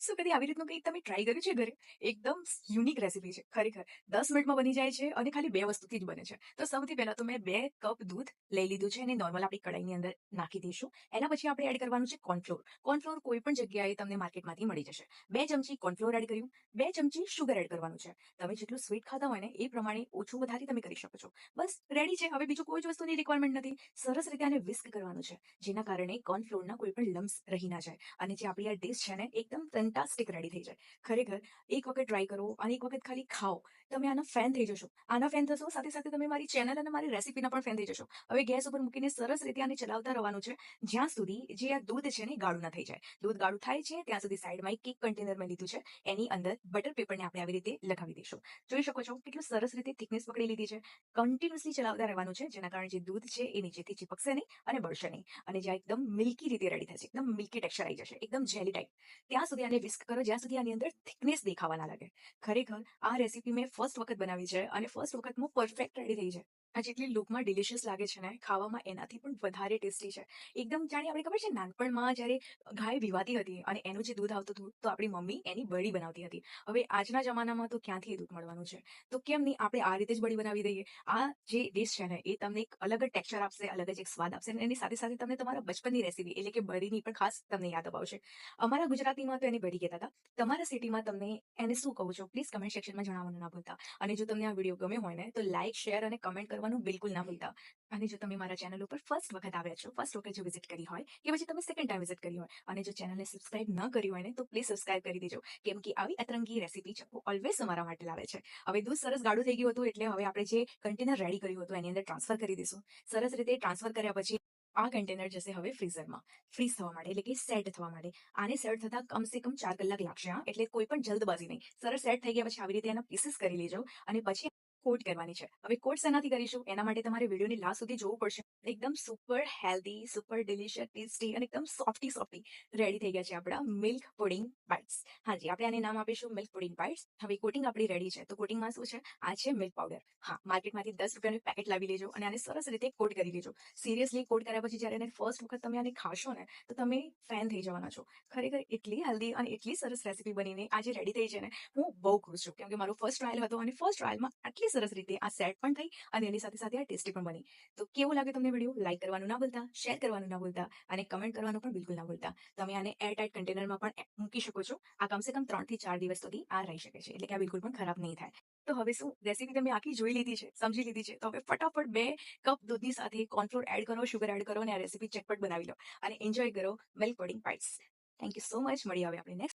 શું કદી આવી રીતનું કંઈક તમે ટ્રાય કર્યું છે ઘરે? એકદમ યુનિક રેસીપી છે ખરેખર. 10 મિનિટમાં બની જાય છે અને ખાલી 2 વસ્તુથી જ બને છે. તો સૌથી પહેલા તો મેં 2 કપ દૂધ લઈ લીધું છે અને નોર્મલ આપણી કઢાઈની અંદર નાખી દઈશું. એના પછી આપણે એડ કરવાનું છે કોર્નફ્લોર. કોર્નફ્લોર કોઈ પણ જગ્યાએ તમને માર્કેટમાંથી મળી જશે. 2 ચમચી કોર્નફ્લોર એડ કર્યું, 2 ચમચી શુગર એડ કરવાનું છે. તમે જેટલું સ્વીટ ખાતા હોય ને એ પ્રમાણે ઓછું વધારે તમે કરી શકો છો. બસ રેડી છે. હવે બીજું કોઈ જ વસ્તુની રિક્વાયરમેન્ટ નથી. સરસ રીતે આને વિસ્ક કરવાનું છે, જેના કારણે કોર્નફ્લોરના કોઈ પણ લમ્સ રહી ના જાય અને જે આપણી આ ડિશ છે ને એકદમ ફેન્ટાસ્ટિક રેડી થઈ જાય. ખરેખર એક વખત ટ્રાય કરો અને એક વખત ખાલી ખાઓ, તમે આના ફેન થઈ જશો. આના ફેન થશો, સાથે સાથે તમે મારી ચેનલ અને મારી રેસીપીના પણ ફેન થઈ જશો. હવે ગેસ ઉપર મૂકીને સરસ રીતે આને ચલાવતા રહેવાનું છે, જ્યાં સુધી જે આ દૂધ છે ને ગાળું ના થઈ જાય. દૂધ ગાળું થાય છે ત્યાં સુધી સાઈડમાં એક કેક કન્ટેનર મેં લીધું છે, એની અંદર બટર પેપરને આપણે આવી રીતે લગાવી દઈશું. જોઈ શકો છો કેટલું સરસ રીતે થિકનેસ પકડી લીધી છે. કન્ટિન્યુઅસલી ચલાવતા રહેવાનું છે, જેના કારણે જે દૂધ છે એ નીચેથી ચીપકશે નહીં અને બળશે નહીં, અને જ્યાં એકદમ મિલ્કી રીતે રેડી થશે, એકદમ મિલ્કી ટેક્સચર આવી જશે, એકદમ જેલી ટાઈપ, ત્યાં સુધી આને વિસ્ક કરો જ્યાં સુધી આની અંદર થિકનેસ દેખાવા ના લાગે. ખરેખર આ રેસીપી મેં ફર્સ્ટ વખત બનાવી છે અને ફર્સ્ટ વખતમાં પરફેક્ટ રેડી થઈ છે. આ જેટલી લુકમાં ડિલિશિયસ લાગે છે ને, ખાવામાં એનાથી પણ વધારે ટેસ્ટી છે. એકદમ જાણે આપણે ખબર છે નાનપણમાં જ્યારે ગાય વિવાતી હતી અને એનું જે દૂધ આવતું હતું તો આપણી મમ્મી એની બળી બનાવતી હતી. હવે આજના જમાનામાં તો ક્યાંથી એ દૂધ મળવાનું છે, તો કેમ નહીં આપણે આ રીતે જ બળી બનાવી દઈએ. આ જે ડિશ છે ને એ તમને એક અલગ જ ટેક્સચર આપશે, અલગ જ એક સ્વાદ આપશે, અને એની સાથે સાથે તમને તમારા બચપનની રેસીપી એટલે કે બળીની પણ ખાસ તમને યાદ અપાવશે. અમારા ગુજરાતીમાં તો એને બળી કહેતા હતા. તમારા સિટીમાં તમને એને શું કહો છો, પ્લીઝ કમેન્ટ સેક્શનમાં જણાવવાનું ના ભૂલતા. અને જો તમને આ વિડીયો ગમે હોય ને તો લાઇક, શેર અને કમેન્ટ કરવાનું બિલકુલ ના ભૂલતા. અને જો તમે મારા ચેનલ ઉપર ફર્સ્ટ વખત આવ્યા છો, ફર્સ્ટ વખત જો વિઝિટ કરી હોય કે પછી તમે સેકન્ડ ટાઈમ વિઝિટ કરી હોય અને જો ચેનલને સબસ્ક્રાઇબ ન કરી હોય ને તો પ્લીઝ સબસ્ક્રાઇબ કરી દેજો, કેમ કે આવી અતરંગી રેસીપી ચપ્પુ ઓલવેઝ તમારા માટે લાવે છે. હવે દૂધ સરસ ગાઢું થઈ ગયું હતું એટલે હવે આપણે જે કન્ટેનર રેડી કર્યું હતું એની અંદર ટ્રાન્સફર કરી દઈશું. સરસ રીતે ટ્રાન્સફર કર્યા પછી આ કન્ટેનર જશે હવે ફ્રીઝરમાં, ફ્રીઝ થવા માટે, એટલે કે સેટ થવા માટે. આને સેટ થતા કમસે કમ 4 કલાક લાગશે. એટલે કોઈ પણ જલ્દબાજી નહીં. સરસ સેટ થઈ ગયા પછી આવી રીતે એના પીસીસ કરી લેજો અને પછી કોટ કરવાની છે. હવે કોટ શેનાથી કરીશું એના માટે તમારે વિડીયોની લાસ્ટ સુધી જોવું પડશે. એકદમ super healthy, super delicious, tasty અને એકદમ સોફ્ટી સોફ્ટી રેડી થઈ ગયા છે આપણા મિલ્ક પુડિંગ બાઇટ્સ. હાજી, આપણે આને નામ આપીશું મિલ્ક પુડિંગ બાઇટ્સ. હવે કોટિંગ આપણી રેડી છે. તો કોટિંગમાં શું છે? આ છે મિલ્ક પાવડર. હા, માર્કેટમાંથી 10 રૂપિયાનું પેકેટ લાવી લેજો અને આને સરસ રીતે કોટ કરી લેજો. સિરિયસલી કોટ કર્યા પછી જ્યારે એને ફર્સ્ટ વખત તમે આને ખાશો ને તો તમે ફેન થઈ જવાના છો. ખરેખર એટલી હેલ્ધી અને એટલી સરસ રેસીપી બનીને આજે રેડી થઈ છે ને, હું બહુ ખુશ છું, કેમ કે મારો ફર્સ્ટ ટ્રાયલ હતો અને ફર્સ્ટ ટ્રાયલમાં આટલી સરસ રીતે આ સેટ પણ થઈ અને એની સાથે સાથે આ ટેસ્ટી પણ બની. તો કેવું લાગે તમને વિડીયો? લાઈક કરવાનું ના ભૂલતા, શેર કરવાનું ના ભૂલતા અને કમેન્ટ કરવાનું પણ બિલકુલ ના ભૂલતા. તમે આને એરટાઇટ કન્ટેનરમાં પણ મૂકી શકો છો. આ કમસે કમ 3 થી 4 દિવસ સુધી આ રહી શકે છે, એટલે કે આ બિલકુલ પણ ખરાબ નહીં થાય. તો હવે શું, રેસીપી તમે આખી જોઈ લીધી છે, સમજી લીધી છે, તો હવે ફટાફટ 2 કપ દૂધની સાથે કોર્નફ્લોર એડ કરો, શુગર એડ કરો અને આ રેસીપી ચટપટ બનાવી લો અને એન્જોય કરો milk pudding bytes. Thank you so much. મળીએ હવે આપણે નેક્સ્ટ